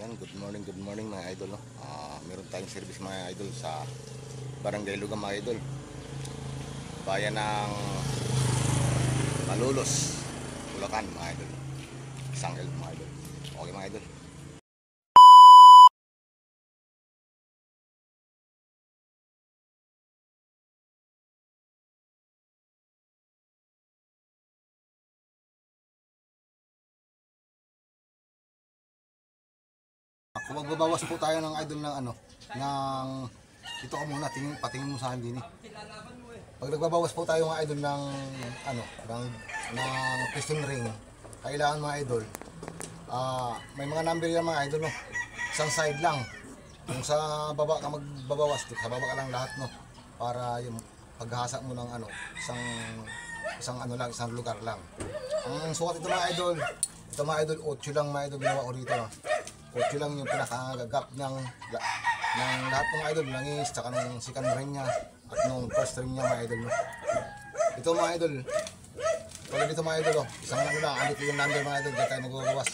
Yan, good morning mga idol, no? Meron tayong service mga idol sa Barangay Lugam mga idol. Bayan ng Malolos, Bulacan mga idol. Sangil mga idol. Okay mga idol. Kung magbabawas po tayo ng idol ng ng dito ka muna, patingin mo sa akin din eh. Pag nagbabawas po tayo mga idol ng ng piston ring, kailangan mga idol, may mga number yan mga idol, no. Isang side lang. Kung sa baba ka magbabawas, sa baba ka lang lahat, no. Para yung paghasa mo ng isang lugar lang. Ang sukat ito mga idol, 8 lang mga idol ginawa ko dito, no. 8 lang yung pinaka-gap ng lahat ng idol, langis, tsaka ng second ring niya at nung first ring niya mga idol, no. Ito mga idol, tulad dito mga idol, isang lang, andito yung number mga idol, dito tayo magbabawas.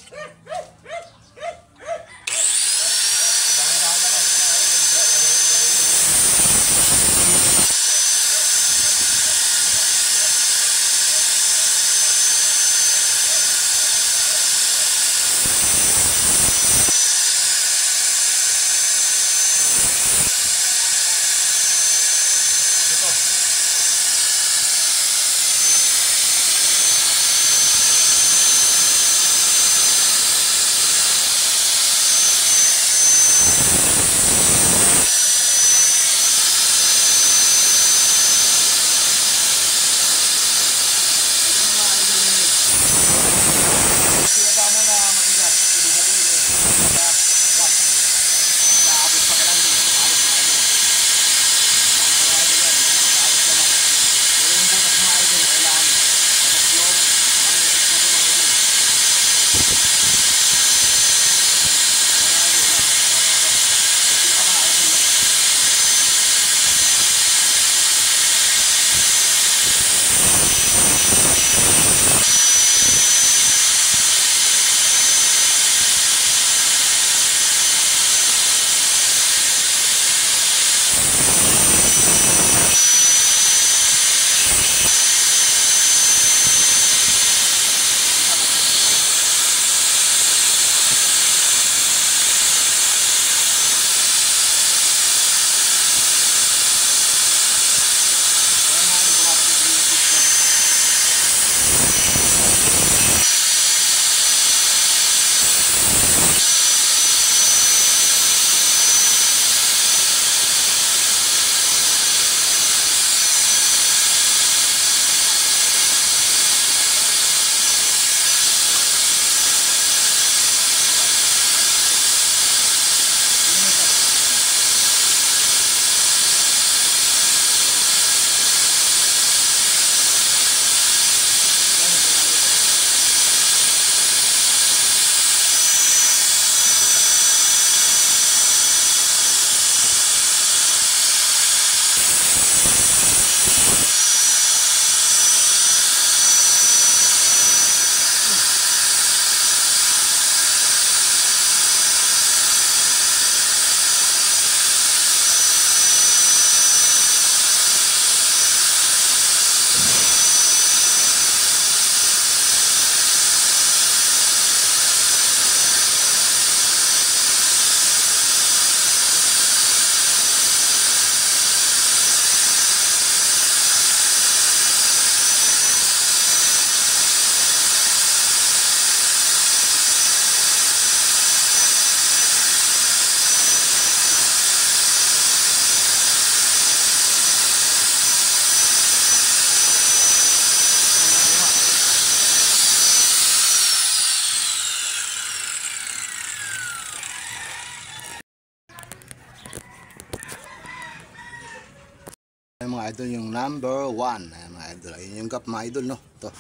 Ayan mga idol, yung number 1. Ayan mga idol, ayun yung gap mga idol, no. Ito.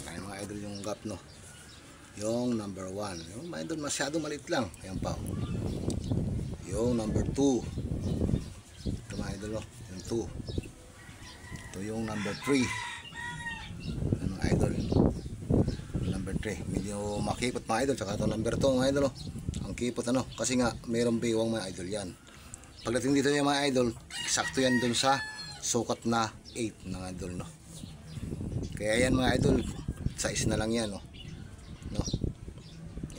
Ayan mga idol yung gap, no. Yung number 1. Yung mga idol masyado maliit lang. Ayan pa. Yung number 2. Ito mga idol, no. Yung 2. Ito yung number 3. Ayan mga idol. Number 3 Siyempre, medyo makipot mga idol. Tsaka ito number 2 mga idol. Oh. Ang kipot ano. Kasi nga, mayroong biwang mga idol yan. Pagdating dito yung mga idol, eksakto yan dun sa sukat na 8 mga idol. No? Kaya yan mga idol, size na lang yan. No? No?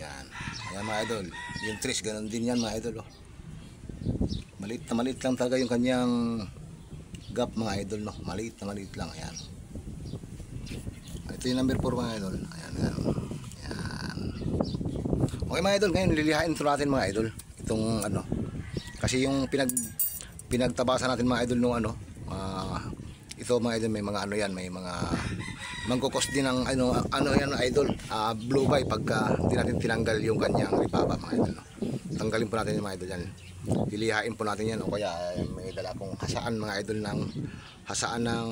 Yan. Yan mga idol. Yung trace, ganun din yan mga idol. Oh. Maliit na maliit lang talaga yung kanyang gap mga idol. No? Maliit na maliit lang. Ayan. Ito yung number 4 mga idol. Ayan, ayan. Ayan. Okay mga idol, ngayon lilihain ito natin mga idol. Itong ano. Kasi yung pinagtabasan natin mga idol nung ano. Ito mga idol may mga ano yan. May mga mangkukos din ng ano yan idol. Blue bay pagka hindi natin tinanggal yung kanyang ripaba mga idol. No? Tanggalin po natin yung mga idol yan. Lilihain po natin yan. O kaya may dala pong hasaan mga idol ng hasaan ng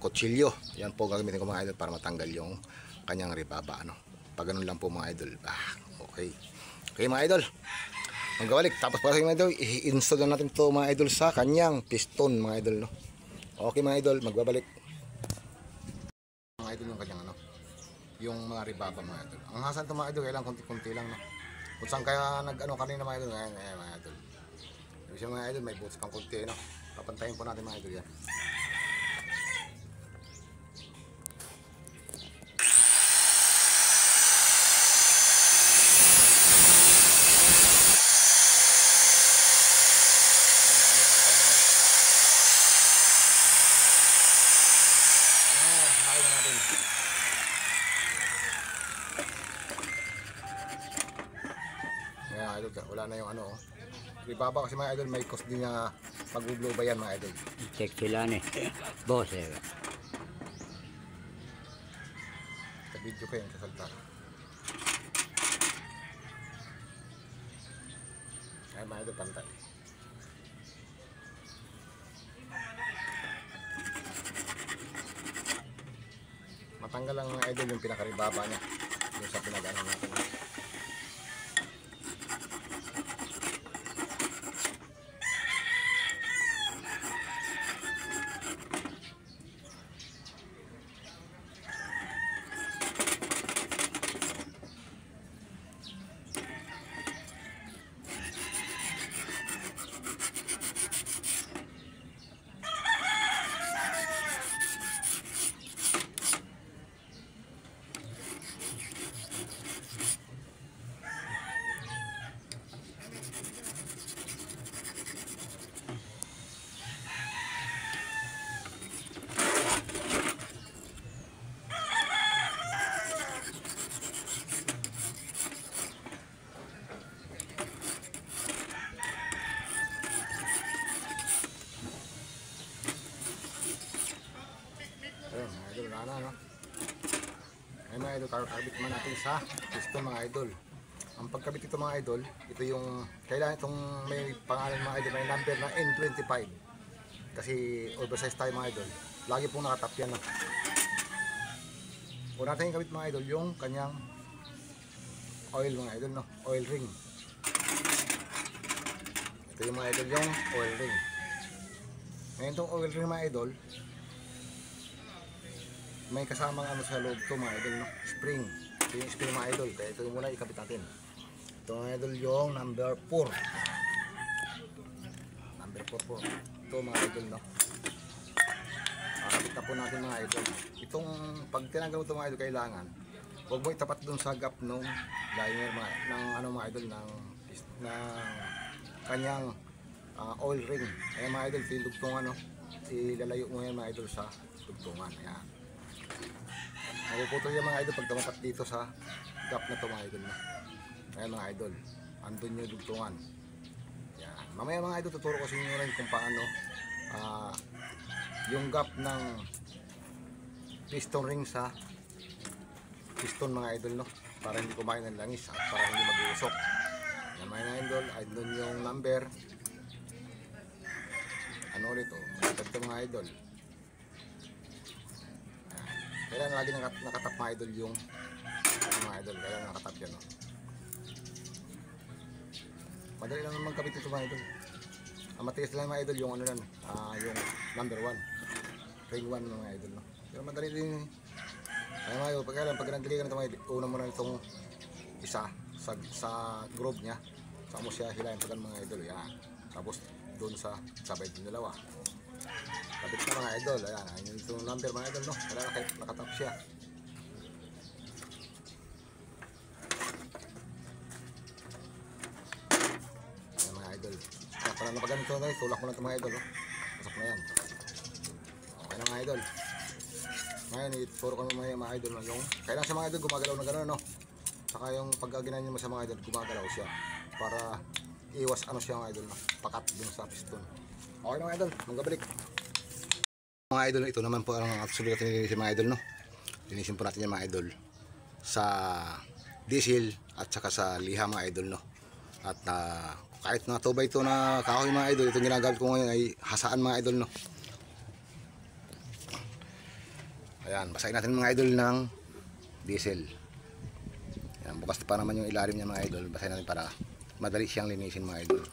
kutsilyo. Yan po gagamitin ko mga idol para matanggal yung kanyang ripaba. Ano? Pag ganun lang po mga idol. Okay. Okay mga idol. Magkabalik. Tapos para sa mga idol, i-install na natin ito mga idol sa kanyang piston mga idol. No? Okay mga idol, magbabalik. Mga idol yung kanyang ano. Yung mga ripaba mga idol. Ang hasaan ito mga idol, kailangan konti-konti lang. No? Kung saan kaya nag-ano kanina mga idol. Ayan mga idol. Yung siya mga idol, may boots kang konti. No? Papantayin po natin mga idol yan. Ayan idol, wala na yung ano. Ripaba kasi mga idol, may cost din na mag-blow ba yan mga idol. Check sila ni boss eh. Sa video ko yung kasalta. Ayan mga idol, pantay. Matanggal lang mga idol yung pinakaribaba niya. Yung sa pinag-ano natin. Ayun mga idol, wala na no. Ayun mga idol, kakabit man natin sa piston mga idol. Ang pagkabit ito mga idol, ito yung kailangan itong may pangalan mga idol, may number na N25. Kasi oversize tayo mga idol. Lagi pong nakatap yan no. Kung natin yung kabit mga idol, yung kanyang oil mga idol no, oil ring. Ito yung mga idol, yung oil ring. Ngayon itong oil ring mga idol, may kasamang ano sa loob to mga idol no? Spring. Ito yung spring mga idol. Kaya ito yung muna ikabit natin. Ito mga idol yung number 4. Number 4 po. Ito mga idol no. Kakabit na po natin mga idol. Itong pag tinanggal mo ito mga idol, kailangan huwag mo itapat dun sa gap nung liner ng ano mga idol ng kanyang oil ring. Kaya mga idol, tinugtong ano, ilalayo mo yan mga idol sa tugtungan. Ayan. Magpuputol yung mga idol pag tumapat dito sa gap na ito mga idol na. Ayan mga idol, andun yung dugtungan. Yan. Mamaya mga idol, tuturo ko sa inyo rin kung paano yung gap ng piston ring sa piston mga idol no, para hindi kumain ng langis at para hindi mag-uusok. Yan mga idol, andun yung number. Ano ulit o, ito mga idol. Kailangan lagi nakatap mga idol yung mga idol, kailangan nakatap yan no? Madali lang naman kabit ito mga idol. Ang matigas lang mga idol yung ano lang, yung number 1 ring 1 mga idol no? Pero madali din Ay mga idol, pag naglagay ka nito mga idol, una mo na itong isa sa group niya. Saka mo siya hilahin pag mga idol. Yan. Tapos doon sa sabay din dalawa. Kapit na mga idol. Ayan. Ayun yung number mga idol, no? Kaya nakatap siya. Ayan mga idol. Kaya pala napag ganito na, tulak mo lang ito mga idol, no? Pasok na yan. Okay na mga idol. Ngayon, ituro ko naman mga idol yung kailangan sa mga idol gumagalaw na gano'n, no? Saka yung pag ginanyan mo sa mga idol, gumagalaw siya para iwas ano siya mga idol, no? Pakat dun sa piston. Okay na mga idol, manggabalik. Mga idol, ito naman po ang absolute natin linisin mga idol, no? Linisin po natin yung mga idol sa diesel at saka sa liha mga idol, no? At kahit na 2x2 na kahoy mga idol, itong ginagamit ko ngayon ay hasaan mga idol, no? Ayan, basahin natin mga idol ng diesel. Ayan, bukas pa naman yung ilalim niya mga idol. Basahin natin para madali siyang linisin mga idol.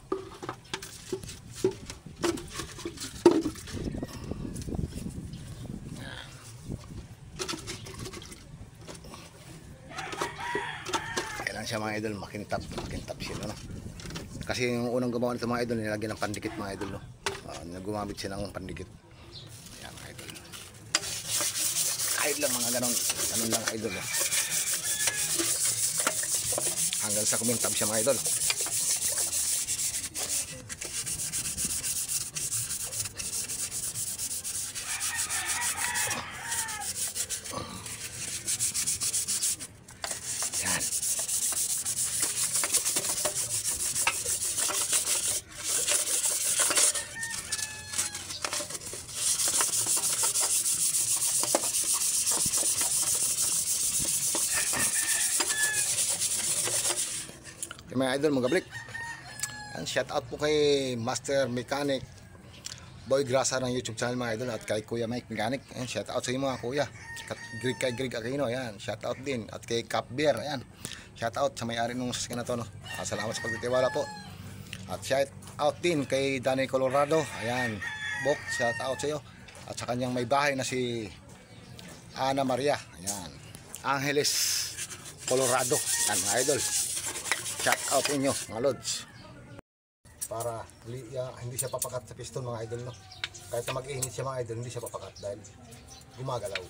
Kailangan siya mga idol makintab siya, no? Kasi yung unang gumawa nito mga idol, nilagyan ng pandikit mga idol, no? Gumamit siya ng pandikit. Ayan mga idol. Kahit lang mga ganun lang idol, no? Hanggang sa kumintab siya mga idol. Yan. Okay, mga idol, mga balik. Shout out po kay Master Mechanic Boy Grasa ng YouTube channel mga idol, at kay Kuya Mike Mechanic. Ayan, shout out sa inyo mga kuya. Kay Greg Aquino, ayan, shout out din. At kay Cap Bear, ayan, shout out sa may-ari ng sasakyan na to, no? Salamat sa pagtitiwala po. At shout out din kay Danny Colorado, ayan, Bok, shout out sa iyo. At sa kanyang may bahay na si Ana Maria, ayan, Angeles Colorado, ayan mga idol. Shout out inyo mga lods. Para hindi siya papakat sa piston mga idol, no? Kahit na mag-init siya mga idol, hindi siya papakat dahil gumagalaw.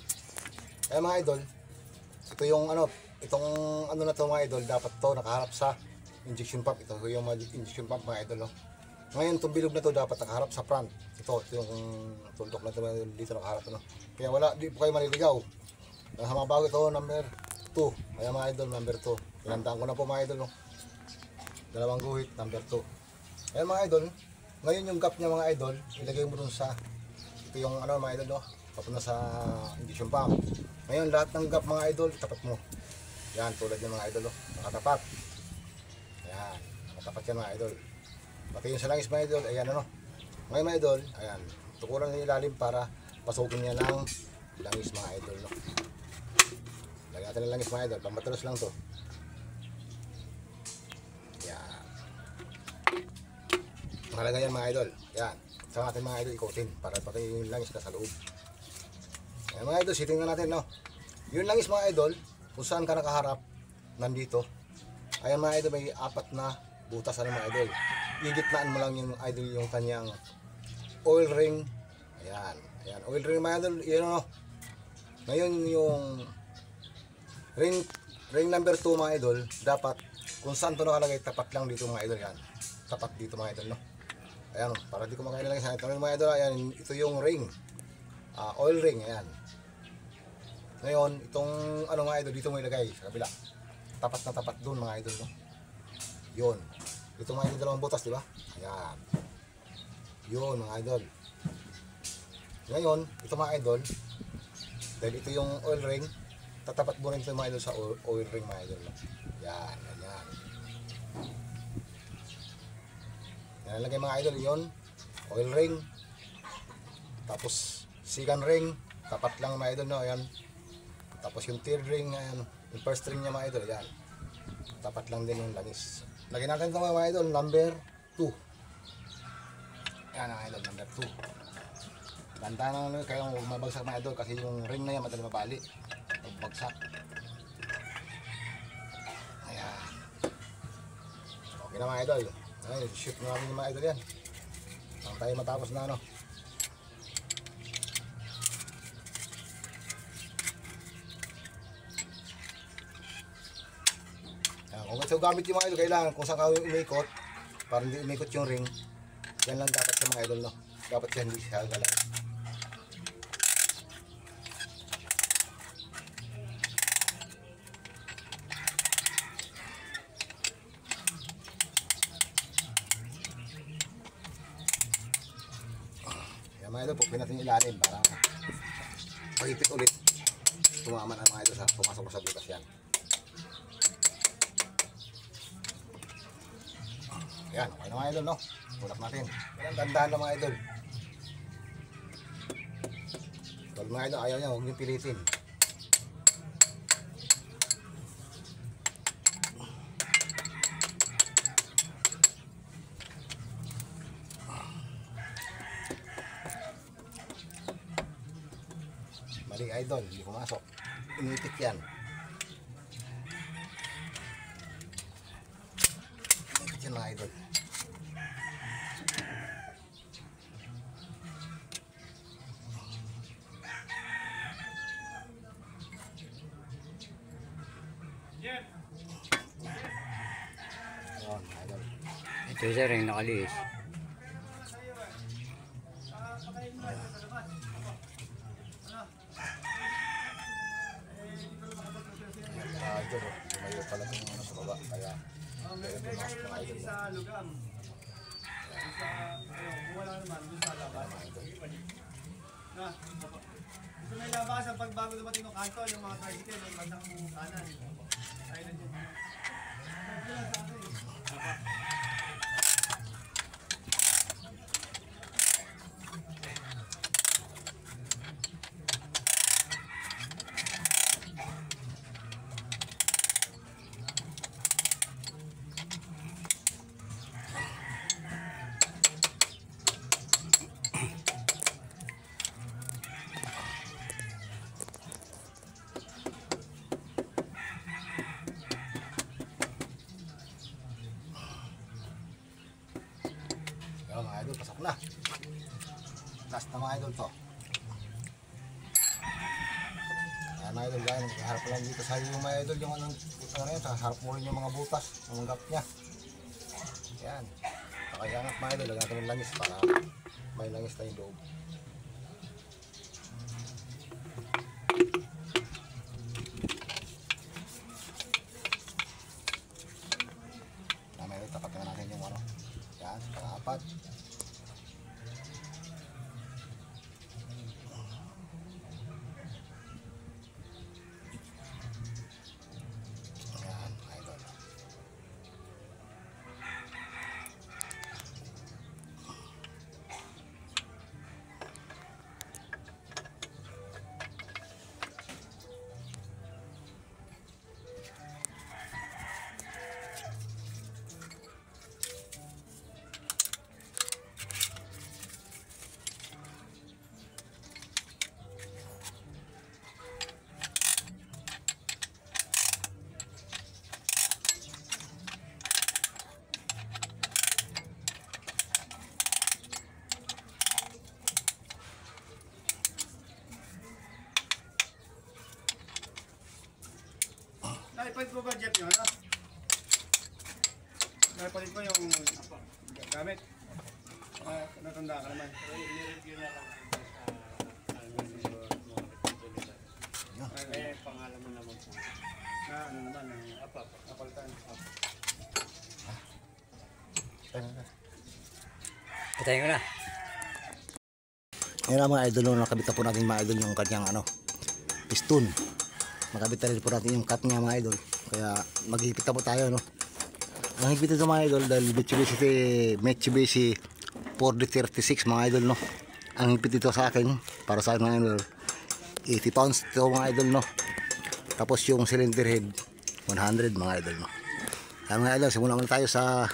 Kaya mga idol, ito yung itong na to mga idol, dapat to nakaharap sa injection pump. Ito yung injection pump mga idol, no? Ngayon itong bilog na to dapat nakaharap sa front. Ito yung tuldok na to dito nakaharap, no? Kaya di po kayo maliligaw. Sa mga bago ito, number 2. Kaya mga idol, number 2. Pinandaan ko na po mga idol, no? Dalawang guhit, number 2. Ayan mga idol, ngayon yung gap niya mga idol, ilagay mo dun sa, ito yung mga idol, no? Papunta sa injection pump. Ngayon lahat ng gap mga idol, tapat mo. Yan, tulad yung mga idol, no? Nakatapat. Ayan, nakatapat yan mga idol. Pati yung sa langis mga idol, ayan Ngayon mga idol, ayan, tukuran ng ilalim para pasukin niya ng langis mga idol, no? Lagyan natin ng langis mga idol, pambatalos lang to. Mahalaga yan mga idol. Yan. Sa natin mga idol ikotin para pati yung langis na sa loob. Yan mga idol, sitingnan natin, no? Yung langis mga idol, kung saan ka nakaharap, nandito. Ayan mga idol, may 4 na butas mga idol. Igitnaan mo lang yung idol yung kanyang oil ring. Ayan. Ayan. Oil ring mga idol, yun, no? Ngayon yung ring number 2 mga idol, dapat kung saan to nakalagay, tapat lang dito mga idol. Yan. Tapat dito mga idol, no? Ayan, para di ko makain lang sa ito mga idol. Ayan, ito yung ring, oil ring. Ayan. Ngayon, itong mga idol, dito mo ilagay sa kabila. Tapat na tapat doon mga idol, no? Yun. Ito mga idol, dalawang butas, di ba? Ayan. Yun mga idol. Ngayon, ito mga idol, dahil ito yung oil ring, tatapat mo rin ito mga idol sa oil ring mga idol, no? Yan, ayan. Nalagay mga idol yon, oil ring, tapos second ring, tapat lang mga idol, no? Ayan. Tapos yung third ring, ayan, yung first ring niya mga idol, ayan, tapat lang din yung langis. Lagyan natin ito mga idol, number 2. Ayan mga idol, number 2. Ganda na kayong mabagsak mga idol kasi yung ring na yan madali mabali. Bagsak. Ayan. Okay na mga idol. Ay, shoot na namin yung mga idol yan. Saan tayo matapos na ano. Ayan, kung gusto gamit yung mga idol, kailangan kung saan ka umikot, para hindi umikot yung ring, yan lang dapat sa mga idol, no? Dapat siya hindi siya galaw. Yan mga idol, pupin natin yung ilalim para pagipit ulit, tumaman ang mga idol sa pumasok sa butas yan. Yan, okay na mga idol, no? Tulak natin. Yan, dandahan na mga idol. Pag mga idol, ayaw niya, huwag niyong pilitin. Mali idol, hindi pumasok. Initik yan. Initik yan mga idol. Ayan, idol. Ito sir, yung nakalis. Idol, lumayo pala itong ano sa baba, kaya pumasok mga idol. Sa lugam. Sa kung wala naman doon sa labas. Na. Gusto may labasan pag bago dumating ng kanto yung mga tricycle yung bandang kanan. Tayo na dyan. Yan mga idol, pasok na. Last na mga idol to. Ayan mga idol, gaya, harap lang dito sa iyo mga idol yung anong harap mo rin yung mga butas, yung gap niya. Yan. Nakayangat mga idol, lagyan natin ng langis para may langis tayong loob. Yan mga idol, tapat na natin yung ano. Yan, pang-apat. Yan, idol. Naipalit mo ba Jeff yung ano? Naipalit mo yung gamit? Natanda ka naman. I-review na lang sa pangalan mo naman po. Na ano naman, napalitan. Patayin ko na. Ngayon mga idol, no, nakabit na po natin mga idol yung kanyang ano, piston. Nakabit na rin po natin yung cut niya mga idol. Kaya maghihipit na po tayo, no. Ang higpit ito mga idol dahil Mitsubishi 4D36 mga idol, no. Ang higpit ito sa akin, para sa akin mga idol, 80 pounds ito mga idol, no. Tapos yung cylinder head 100 mga idol, no. Kaya mga idol, simulan muna tayo sa,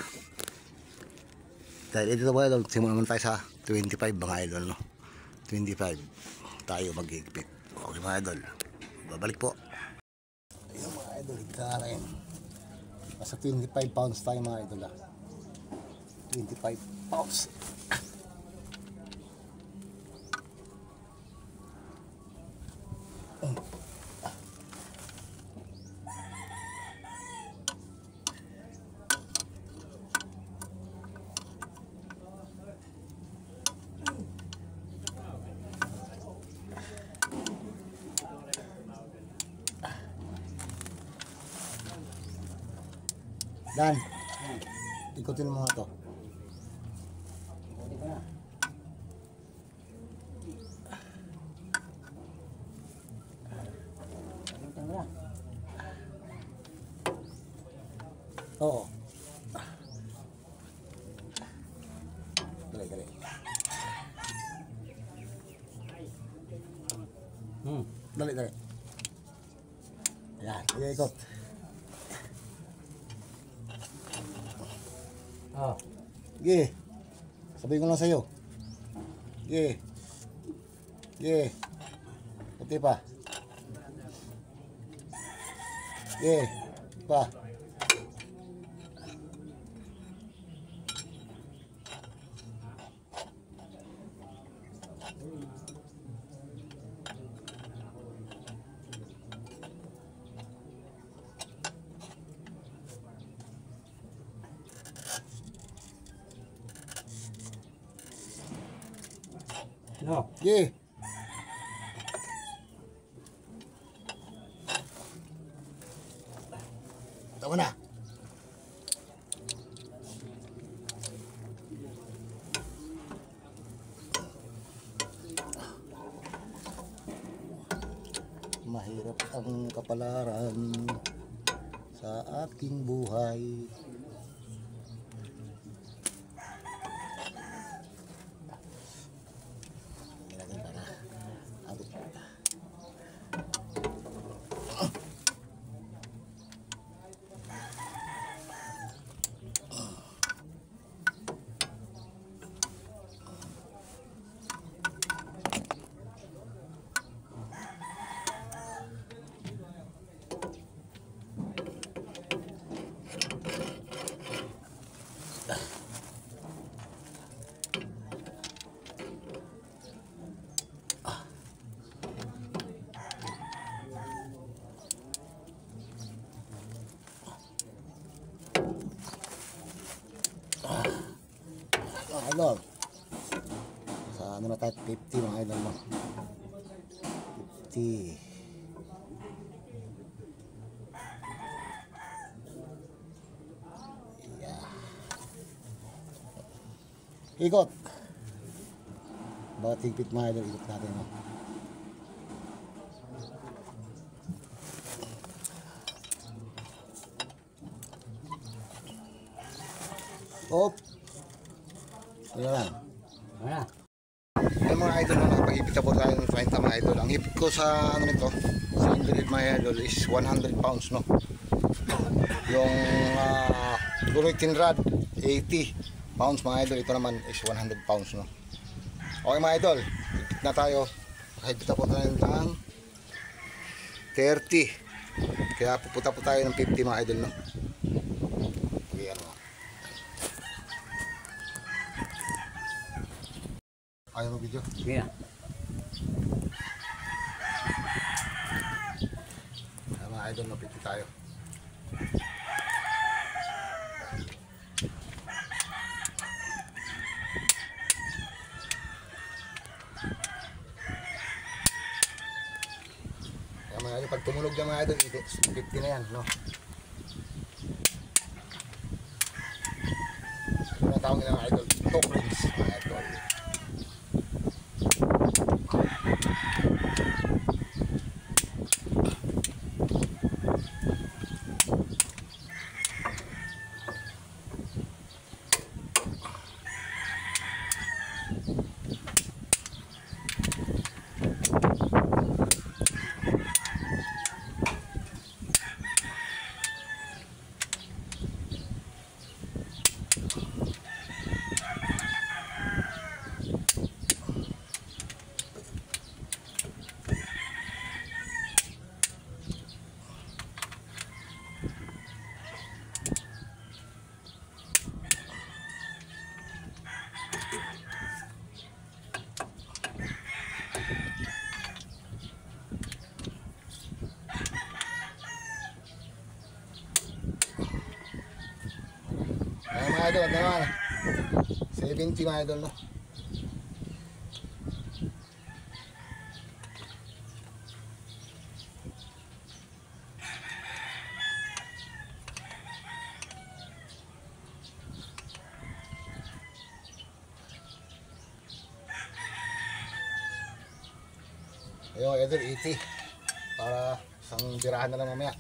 dahil ito mga idol, simulan muna tayo sa 25 mga idol, no. 25 tayo maghihigpit. Okay mga idol, babalik po. idol, higkarin. Nasa 25 pounds tayo mga idol 25 pounds. Dan, ikutin mo nga to. Oo. Dali. Dali. Ayan, ikot. Oh. Sige. Sabihin ko lang sa'yo. Sige. Puti pa. Sige. Pa. No. Sige. Tama na. Mahirap ang kapalaran sa aking buhay. Idol, sa ano na tayo, 50 mga idol mo. 50. Yeah. Ikot. Bawat higpit mga idol, ikot natin mo. Op. Wala lang. Wala. Yung mga idol na nakapag-ipit na po tayo ng 30 mga idol. Ang hipit ko sa ano nito, sa injured mga idol is 100 pounds no. Yung Guritin rod 80 pounds mga idol. Ito naman is 100 pounds no. Okay mga idol, hipit na tayo. Nakahipit na po tayo ng 30. Kaya pupunta po tayo ng 50 mga idol no. Ayan mo. Ayaw mo video? Sige na. Mga idol, napiti tayo. Kaya mga idol, pag tumunog yung mga idol, 50 na yan, no? Ito na tawag nila mga idol, top rings, mga idol. mga idol, ano naman, 70 mga idol, no? Ayun mga idol, 80 para isang tirahan na lang mamaya.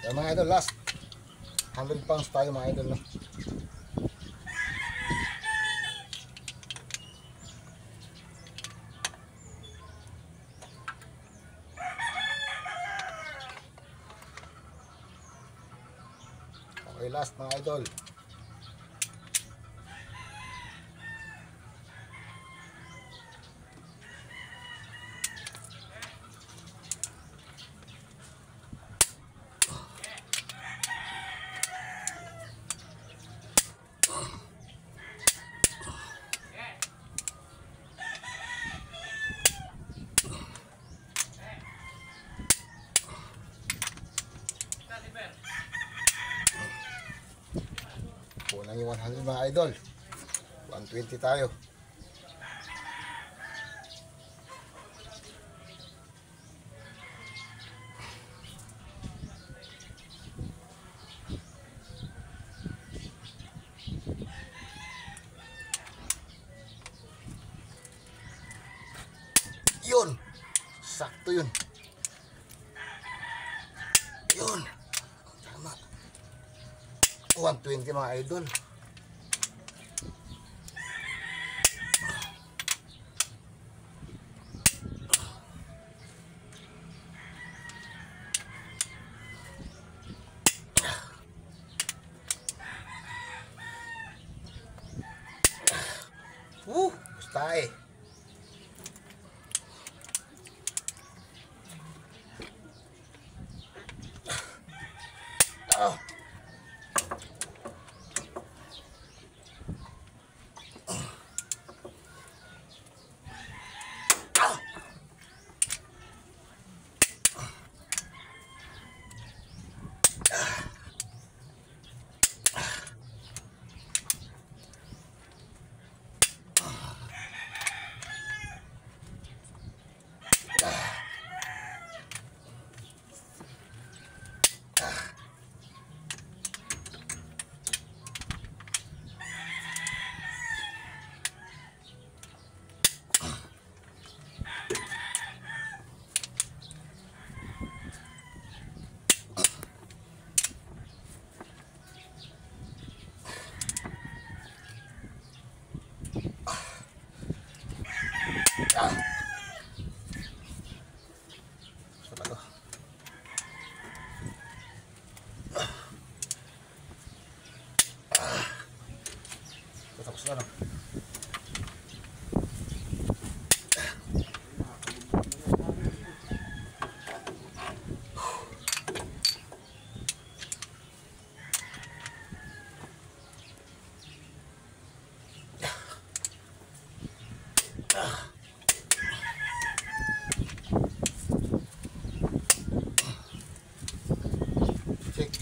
Yan mga idol, last 100 pounds tayo mga idol, no? Okay, last mga idol. Kulang yung 100 mga idol. 120 tayo. Yun! Sakto yun. Yun! Tama. 120 mga idol. Basta eh. Oh.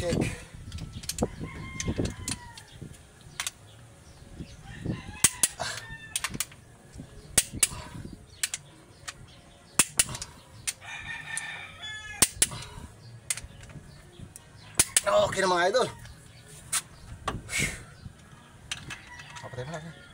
Check. Okay na mga idol. Papatay mo na.